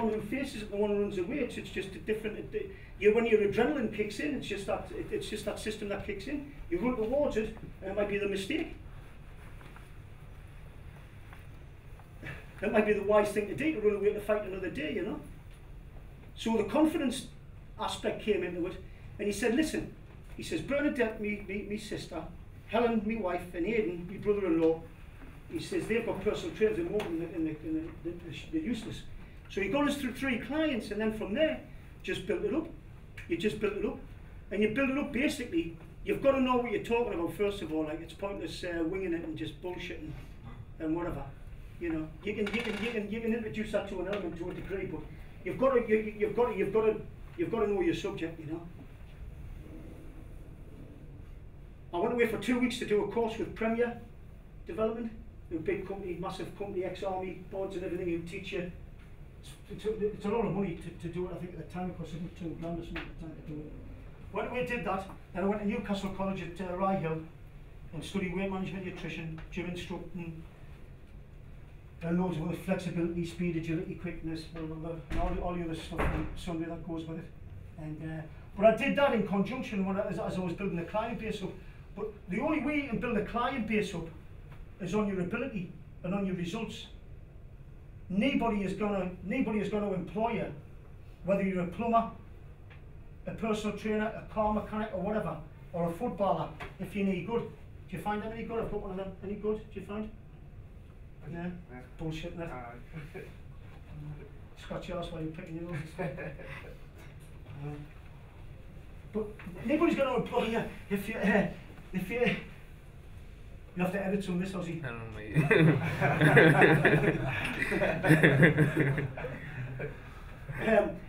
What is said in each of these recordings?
one who faces it, the one who runs away. It's just a different. When your adrenaline kicks in, it's just that system that kicks in. You run towards it, and it might be the mistake. It might be the wise thing to do, to run away to fight another day, you know. So the confidence aspect came into it, and he said, listen, he says, Bernadette, me sister, Helen, me wife, and Aidan, my brother-in-law, he says, they've got personal trainers at the moment, and they're useless. So he got us through 3 clients, and then from there, just built it up. You just built it up. And you build it up, basically, you've got to know what you're talking about, first of all. Like, it's pointless winging it and just bullshitting and whatever. You know, you can introduce that to an element to a degree, but you've got to know your subject, you know. I went away for 2 weeks to do a course with Premier Development, a big company, massive company, ex-army boards and everything, who teach you. It's a lot of money to do it. I think at the time it cost $2 grand or something at the time to do it. Went away, did that, then I went to Newcastle College at Rye Hill and studied weight management, nutrition, gym instructing, and loads of other flexibility, speed, agility, quickness, and all the other stuff and Sunday that goes with it. And but I did that in conjunction as I was building the client base up. But the only way you can build a client base up is on your ability and on your results. Nobody is gonna employ you, whether you're a plumber, a personal trainer, a car mechanic, or whatever, or a footballer, if you're any good. Do you find them any good? I've got one of them. Any good? Do you find? Yeah. Bullshit, isn't it? Scratch your ass while you're picking your nose. But nobody's going to employ you if you you have to edit some of this, Ozzy. I don't know, mate.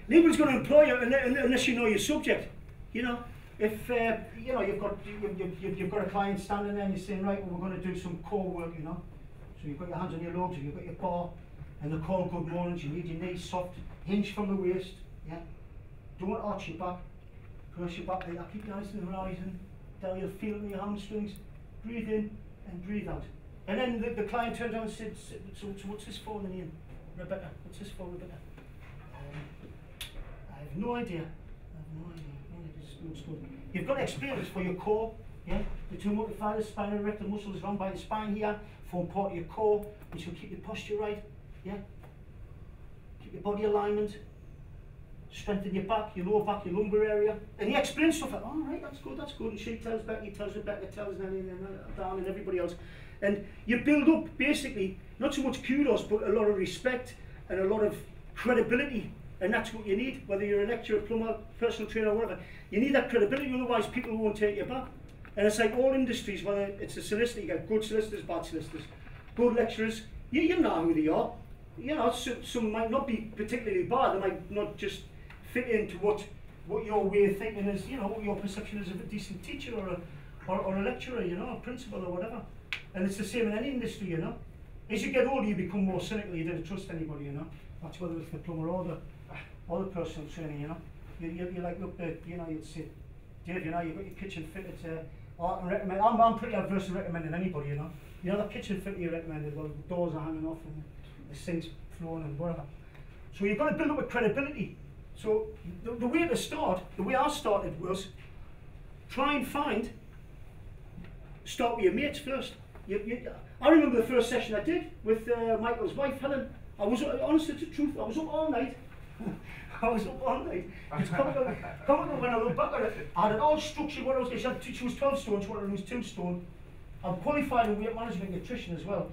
Nobody's going to employ you unless you know your subject. You know, if you know you've got a client standing there and you're saying, right, well, we're going to do some core work, you know. So you've got your hands on your legs, you've got your bar, and they're called good mornings. You need your knees soft, hinge from the waist. Yeah. Don't arch your back. Press your back like that. Keep your eyes to the horizon. Down your feel in your hamstrings. Breathe in and breathe out. And then the client turns around and says, so what's this for, Ian? Rebecca, what's this for, Rebecca? I have no idea. You've got experience for your core. Yeah? The 2 motor fibers, spinal erector muscles run by the spine here, form part of your core, which will keep your posture right. Yeah? Keep your body alignment. Strengthen your back, your lower back, your lumbar area. And he explains stuff like, oh, right, that's good. And she tells Becky, tells Rebecca, tells Nelly, and Dan, and everybody else. And you build up, basically, not so much kudos, but a lot of respect and a lot of credibility. And that's what you need, whether you're a lecturer, plumber, personal trainer, or whatever. You need that credibility, otherwise people won't take you back. And it's like all industries, whether it's a solicitor, you get good solicitors, bad solicitors. Good lecturers, you know who they are. You know, some might not be particularly bad, they might not just fit into what your way of thinking is, you know, what your perception is of a decent teacher or a lecturer, you know, a principal or whatever. And it's the same in any industry, you know. As you get older, you become more cynical, you don't trust anybody, you know. That's whether it's the plumber or the personal trainer, you know. You're like, look, you know, you'd say, Dave, you know, you've got your kitchen fitted. I recommend, I'm pretty adverse to recommending anybody, you know. You know, the kitchen fit you recommended, well, the doors are hanging off and the sink's flowing and whatever. So you've got to build up with credibility. So the way to start, the way I started was try and start with your mates first. I remember the first session I did with Michael's wife, Helen. I was, honestly, to the truth, I was up all night. It's comical when I look back at it. I had it all structured what I was getting. She was 12 stone, she wanted to lose 2 stone. I'm qualified in weight management and nutrition as well.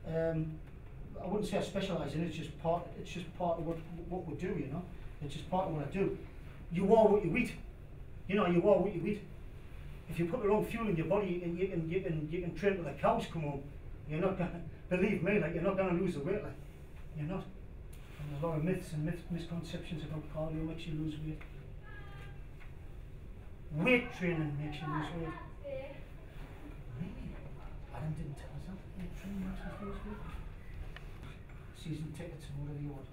I wouldn't say I specialise in it, it's just part of what we do, you know. It's just part of what I do. You are what you eat. You know, you are what you eat. If you put the wrong fuel in your body and you can train till the cows come home, you're not gonna, believe me, like, you're not gonna lose the weight, like, you're not. And there's a lot of myths and misconceptions about cardio makes you lose weight. Weight training makes you lose weight. Adam didn't tell us that. Weight training makes us lose weight. Season tickets and whatever you want.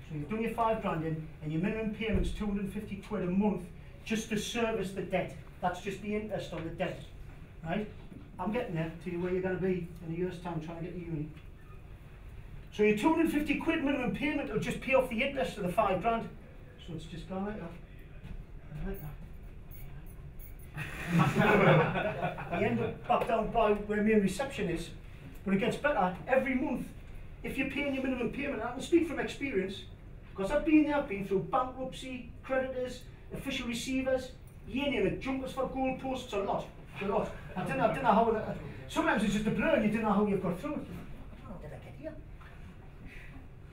So you've done your 5 grand in, and your minimum payment's 250 quid a month just to service the debt. That's just the interest on the debt, right? I'm getting there to where you're going to be in a year's time trying to get to uni. So your 250 quid minimum payment will just pay off the interest of the 5 grand. So it's just gone like that. Like that. You end up back down by where main reception is, but it gets better every month. If you're paying your minimum payment, I can speak from experience, because I've been there, I've been through bankruptcy, creditors, official receivers, you name it, jumpers for goalposts, a lot. I don't know how that, sometimes it's just a blur and you don't know how you've got through it. How did I get here?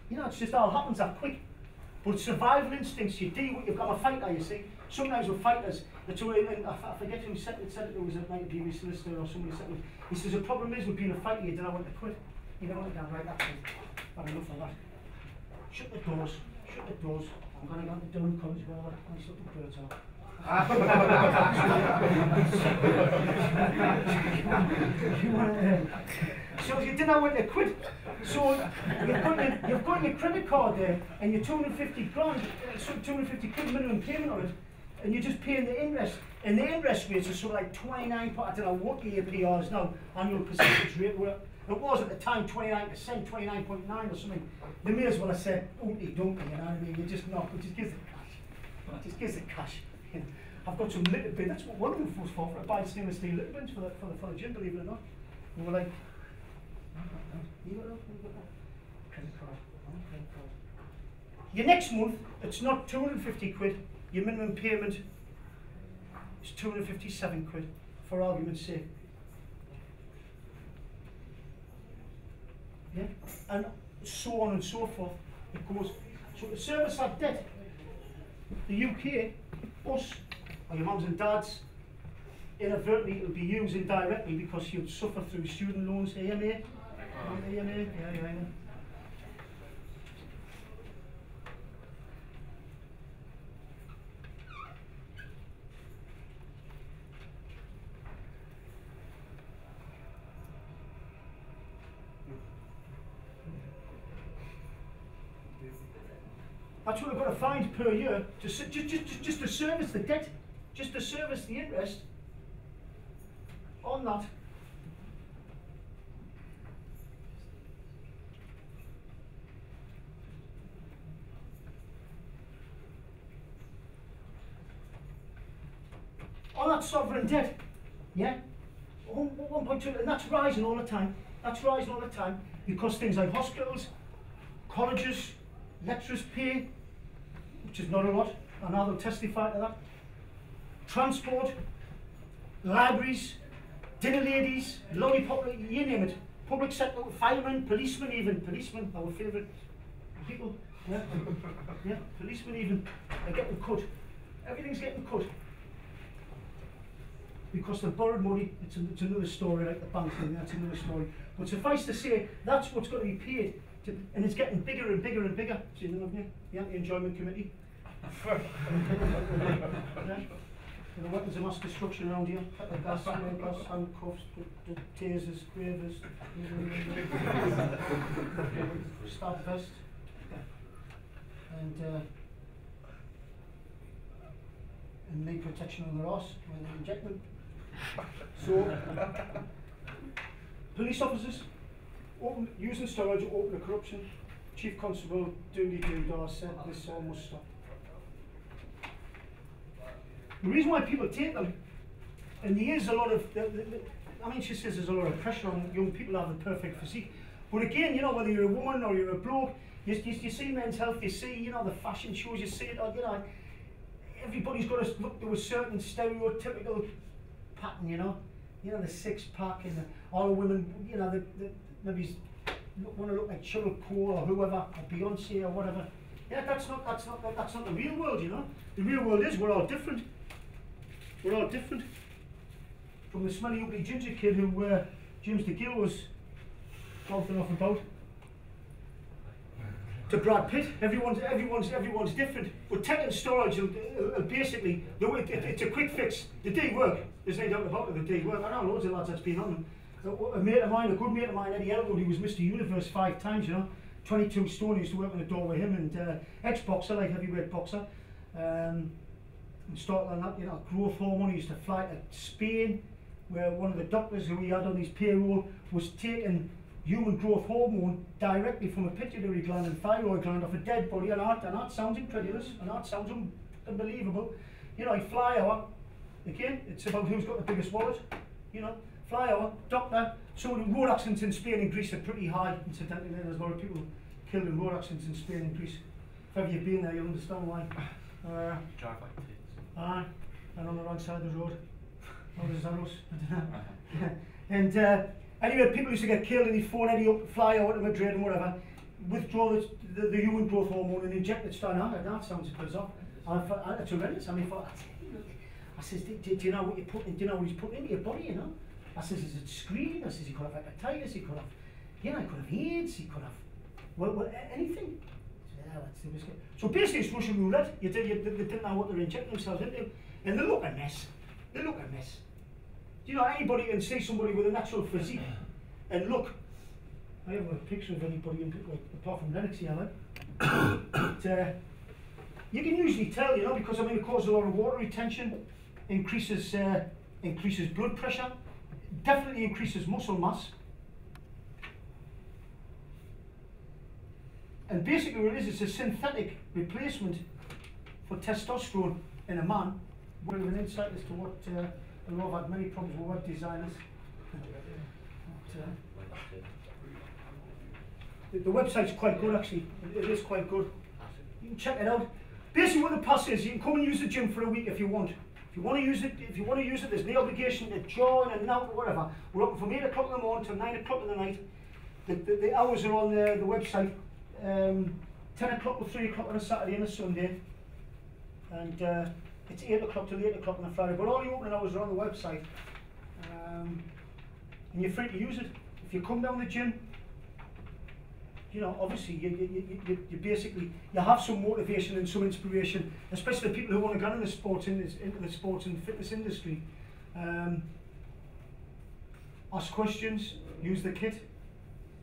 You know, it's just all happens that quick. But survival instincts, you've got a fighter, you see. Sometimes with fighters, I forget who said it, it was a PV solicitor or somebody said it. He says the problem is with being a fighter, you don't know when to quit. You don't want to go, right, that's it. I've had enough of that. Shut the doors. I'm going to go to Durham College where all these little birds are. So you didn't know when to quit. So you've got your credit card there and your 250 grand, 250 quid minimum payment on it, and you're just paying the interest. And the interest rates are sort of like 29, I don't know what the APR is now, annual percentage rate. It was at the time 29%, 29.9 or something. They may as well have said, oopty dumpty, you know what I mean? You just knock, it just gives the cash. It just gives the cash. I've got some little bit, that's what one of them was for buying stainless steel little bins for the gym, believe it or not. And we're like, you got that? Credit card. Your next month, it's not 250 quid, your minimum payment is 257 quid, for argument's sake. Yeah? And so on and so forth. It goes. So to service that debt, the UK, us, or your mums and dads, inadvertently it will be used indirectly because you'll suffer through student loans, AMA. Yeah. That's what we've got to find per year, just to service the debt, just to service the interest on that. On that sovereign debt, yeah? 1.2, and that's rising all the time. That's rising all the time because things like hospitals, colleges, lecturers' pay, which is not a lot, and I will testify to that. Transport, libraries, dinner ladies, lollipop, you name it. Public sector, firemen, policemen even. Policemen, our favourite people. Yeah, yeah, policemen even. They're getting cut. Everything's getting cut. Because they've borrowed money. It's another story, like the bank thing, that's another story. But suffice to say, that's what's got to be paid. And it's getting bigger and bigger and bigger. See them, haven't you? The Anti-Enjoyment Committee. Yeah. The weapons of mass destruction around here. The gas, handcuffs, the tasers, gravers, stab vest, and knee protection on their arse when they inject them. So, police officers, using storage, open to corruption. Chief Constable Dooley Dundar said this all must stop. The reason why people take them, and there is a lot of, I mean, she says there's a lot of pressure on young people to have the perfect physique. But again, you know, whether you're a woman or you're a bloke, you see Men's Health, you see, you know, the fashion shows, you see it, you know, everybody's got to look to a certain stereotypical pattern, you know. You know, the six-pack and all the women, you know, maybe want to look like Cheryl Cole or whoever, or Beyonce or whatever. Yeah, that's not the real world, you know. The real world is we're all different. We're all different. From the smelly ugly ginger kid who James DeGill was mouthing off about, to Brad Pitt. Everyone's different. But tech and storage basically, it's a quick fix. The day work, there's no doubt about it, the day work. I know loads of lads that's been on them. A mate of mine, a good mate of mine, Eddie Elwood, he was Mr. Universe 5 times, you know. 22 stone, he used to work on the door with him, and ex-boxer, like heavyweight boxer. And started on that, you know, growth hormone. He used to fly to Spain, where one of the doctors who he had on his payroll was taking human growth hormone directly from a pituitary gland and thyroid gland off a dead body, and that sounds incredulous, and that sounds unbelievable. You know, like fly hour, again, it's about who's got the biggest wallet, you know, fly hour, doctor. So the road accidents in Spain and Greece are pretty high, incidentally. There's a lot of people killed in road accidents in Spain and Greece. If ever you've been there, you'll understand why. Drive like tits. Aye, and on the wrong side of the road. How does that us? And anyway, people used to get killed and he'd phone Eddie up, fly out to Madrid and whatever, withdraw the human growth hormone and inject it straight out. That sounds bizarre. And I thought, that's horrendous. And I thought, I says, do you know what you're putting, do you know what he's putting into your body, you know? I says, is it screening? I says, he could have hepatitis, he could have, you know, he could have AIDS, he could have, well anything. Yeah, that's the biscuit. So basically it's Russian roulette. They didn't know what they were injecting themselves into. And they look a mess. They look a mess. Do you know, anybody can see somebody with a natural physique and look. I haven't got a picture of anybody in, like, apart from Lennox here, but you can usually tell, you know, because I mean it causes a lot of water retention, increases blood pressure, definitely increases muscle mass. And basically what it is, it's a synthetic replacement for testosterone in a man. We have an insight as to what, and we've had many problems with web designers. The website's quite good actually, it is quite good. You can check it out. Basically what the pass is, you can come and use the gym for a week if you want. If you want to use it, there's no obligation to join and out or whatever. We're open from 8 o'clock in the morning till 9 o'clock in the night. The hours are on the website. 10 o'clock or 3 o'clock on a Saturday and a Sunday. And it's 8 o'clock till 8 o'clock on a Friday. But all the opening hours are on the website. And you're free to use it. If you come down the gym, you know, obviously you basically, you have some motivation and some inspiration, especially the people who want to get into the sports and fitness industry. Ask questions, use the kit.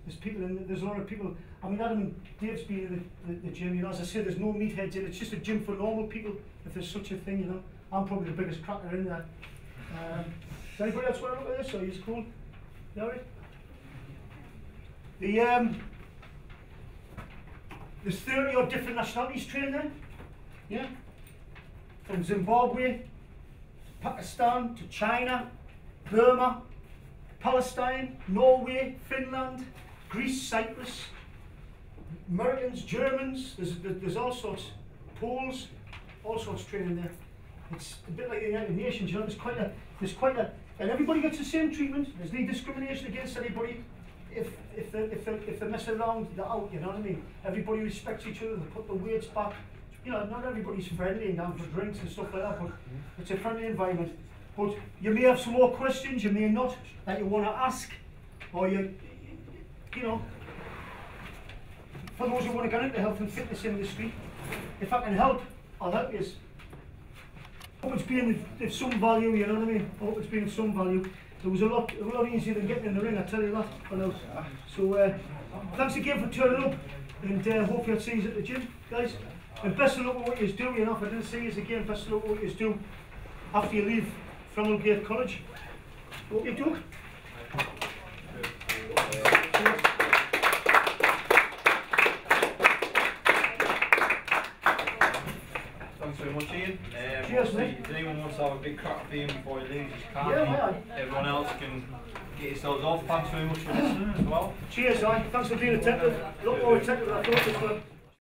There's a lot of people. I mean, Adam and Dave's been in the gym, you know, as I say, there's no meatheads in it. It's just a gym for normal people, if there's such a thing, you know. I'm probably the biggest cracker in there. Does anybody else want to look at this, or is it cool? You all right? There's 30 odd different nationalities trained there, yeah? From Zimbabwe, Pakistan, to China, Burma, Palestine, Norway, Finland, Greece, Cyprus, Americans, Germans, there's all sorts, Poles, all sorts training there. It's a bit like the United Nations, you know, there's quite a, and everybody gets the same treatment. There's no discrimination against anybody. If they mess around, they're out, you know what I mean? Everybody respects each other, they put the weights back. You know, not everybody's friendly and down for drinks and stuff like that, but it's a friendly environment. But you may have some more questions, you may not, that you want to ask, or you know, for those who want to get into the health and fitness industry, if I can help, I'll help you. Hope it's been of some value, you know what I mean? Hope it's been of some value. It was a lot easier than getting in the ring, I tell you that. So thanks again for turning up, and hopefully I'll see you at the gym, guys. And best of luck with what you do, you know, if I didn't see you again, best of luck with what you do after you leave Framilgate College. What you do? Thanks very much, Ian. Cheers, mate. If anyone wants to have a big crack for Ian before he leaves, you can. Yeah, everyone else can get yourselves off. Thanks very much for listening as well. Cheers, thanks for being attentive. A lot more attentive than I thought this was.